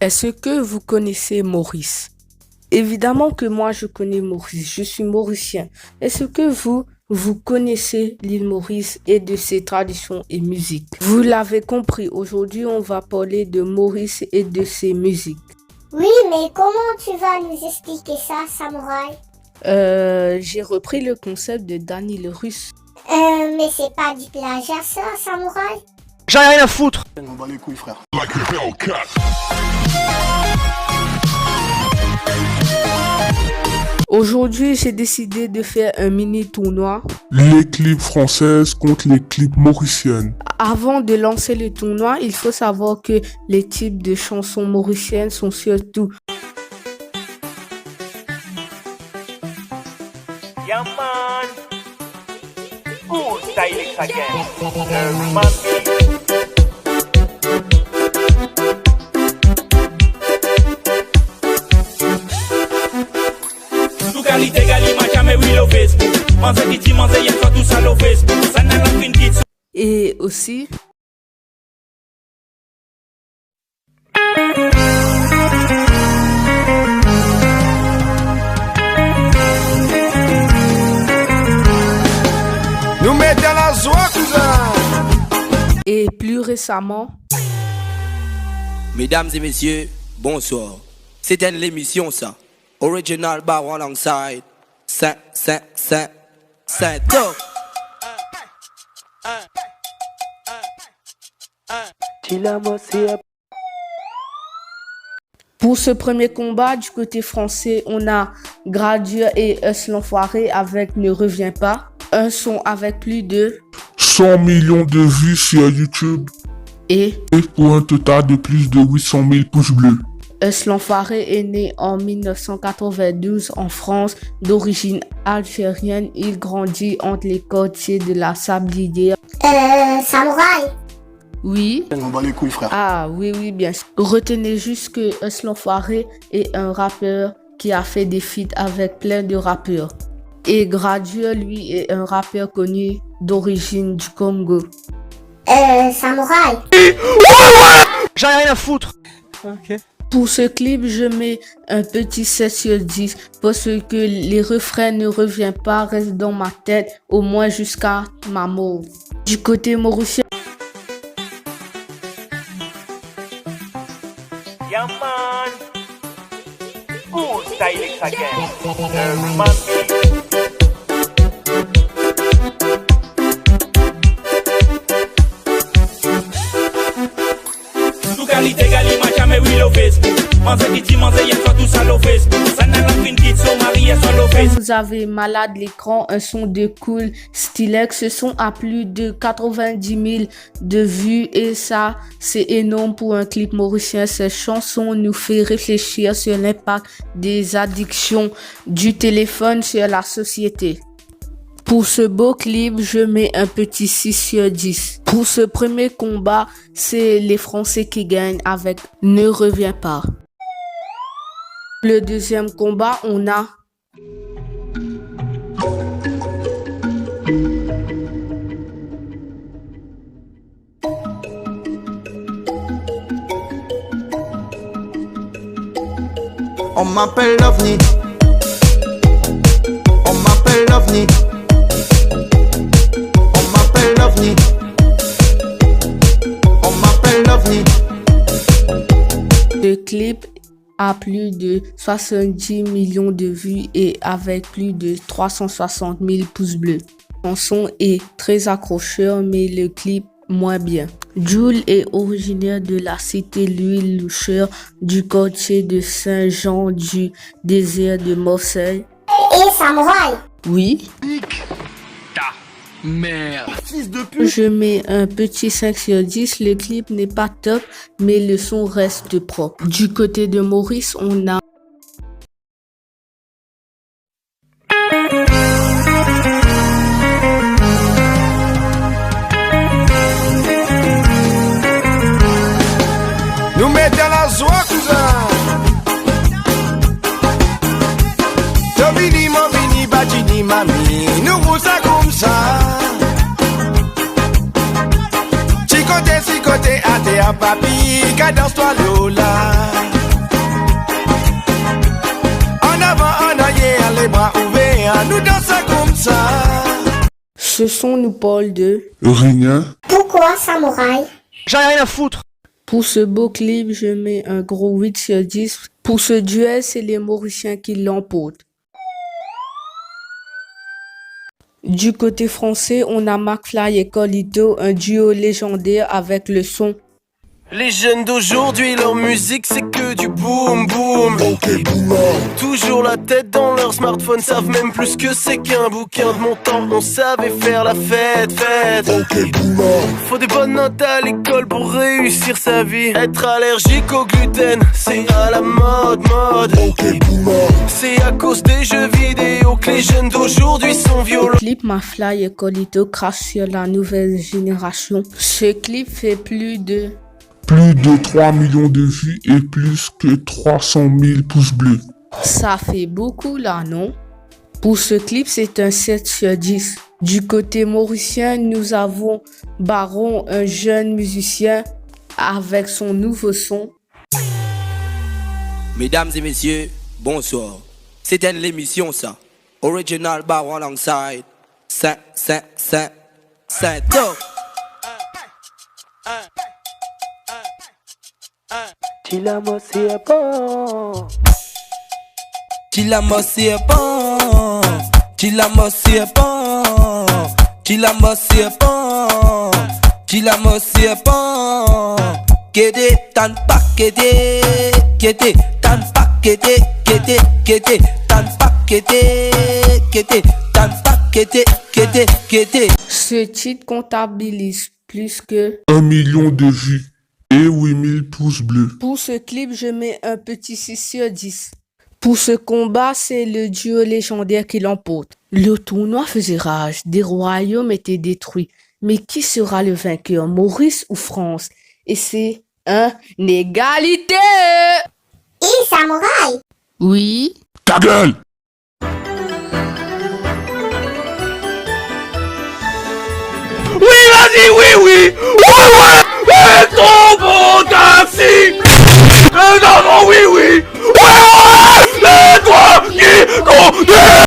Est-ce que vous connaissez Maurice? Évidemment que moi je connais Maurice, je suis mauricien. Est-ce que vous connaissez l'île Maurice et de ses traditions et musiques? Vous l'avez compris, aujourd'hui on va parler de Maurice et de ses musiques. Oui, mais comment tu vas nous expliquer ça, Samouraï? J'ai repris le concept de Danny le Russe. Mais c'est pas du plagiat ça, Samouraï? J'en ai rien à foutre. On bat les couilles, frère. Aujourd'hui, j'ai décidé de faire un mini tournoi. Les clips françaises contre les clips mauriciennes. Avant de lancer le tournoi, il faut savoir que les types de chansons mauriciennes sont surtout Yeah, man. Ooh, stylist again. Man. Qualité gali macha me oui lo Facebook. Manze kiti manze yen fa tout ça lo Facebook. Ça n'a la fin dit. et aussi Nous mettons la joie, cousin. et plus récemment Mesdames et messieurs, bonsoir. C'était l'émission ça. Original Bar alongside Saint Top. pour ce premier combat du côté français, on a Gradure et Us l'Enfoiré avec Ne Reviens Pas. Un son avec plus de 100 millions de vues sur YouTube et et pour un total de plus de 800 000 pouces bleus. Us l'Enfoiré est né en 1992 en France, d'origine algérienne. Il grandit entre les quartiers de la Sablière. Samouraï? Oui. On bat les couilles, frère. Ah oui, bien sûr. Retenez juste que Us l'Enfoiré est un rappeur qui a fait des feats avec plein de rappeurs. Et Gradure, lui, est un rappeur connu d'origine du Congo. Samouraï? J'en ai rien à foutre. Ok. Pour ce clip, je mets un petit 7 sur 10 parce que les refrains ne reviennent pas, restent dans ma tête au moins jusqu'à ma mort. Du côté mauricien, Yeah, man. Ooh, stylist again. Man. Qualité gali macha me oui lo Facebook. Manze kiti manze yen fa tout ça lo Facebook. Ça n'a la fin dit so marié sur lo Facebook. vous avez Malade l'écran, un son de Cool Stylex. Ce son a plus de 90 000 de vues et ça, c'est énorme pour un clip mauricien. Cette chanson nous fait réfléchir sur l'impact des addictions du téléphone sur la société. Pour ce beau clip, je mets un petit 6 sur 10. Pour ce premier combat, c'est les Français qui gagnent avec Ne Reviens Pas. Le deuxième combat, on a On m'appelle l'OVNI. On m'appelle l'OVNI. On m'appelle l'OVNI. On m'appelle l'OVNI. le clip a plus de 70 millions de vues et avec plus de 360 000 pouces bleus. La chanson est très accrocheur mais le clip moins bien. Jul est originaire de la cité Louis Loucheur du quartier de Saint-Jean du désert de Marseille. Et Samouraï? Oui. Merde. Fils de pute. Je mets un petit 5 sur 10. Le clip n'est pas top, mais le son reste propre. Du côté de Maurice, on a Nous mettons la joie, cousin. Tobini, mobini, bajini, mami. Nous vous ça comme ça. Chicote, chicote, ate à papi. Cadence-toi, Lola. Ce son nous parle de... Rien. Pourquoi samouraï? J'en ai rien à foutre. Pour ce beau clip, je mets un gros 8 sur 10. Pour ce duel, c'est les Mauriciens qui l'emportent. Du côté français, on a McFly et Colito, un duo légendaire avec le son. Les jeunes d'aujourd'hui, leur musique c'est que du boom boom. Toujours la tête dans leur smartphone, savent même plus que c'est qu'un bouquin. De mon temps, on savait faire la fête. Faut des bonnes notes à l'école pour réussir sa vie. Être allergique au gluten, c'est à la mode. C'est à cause des jeux vidéo que les jeunes d'aujourd'hui sont violents. Le clip McFly et Colito crache sur la nouvelle génération. Ce clip fait plus de 3 millions de vues et plus que 300 000 pouces bleus. Ça fait beaucoup là, non? Pour ce clip, c'est un 7 sur 10. Du côté mauricien, nous avons Baron, un jeune musicien avec son nouveau son. Mesdames et messieurs, bonsoir. C'était l'émission ça. Original Baron alongside Saint Top. Chilamo c'est bon. Chilamo c'est bon. Chilamo c'est bon. Chilamo c'est bon. Chilamo c'est bon. Kede tan pa kede. Kede tan pa kede. Kede tan pa kede. Kede tan pa kede. Ce titre comptabilise plus que... 1 million de vues et 8000 pouces bleus. Pour ce clip, je mets un petit 6 sur 10. Pour ce combat, c'est le duo légendaire qui l'emporte. Le tournoi faisait rage, des royaumes étaient détruits. Mais qui sera le vainqueur, Maurice ou France? Et c'est une égalité! Et samouraï? Oui. Ta gueule!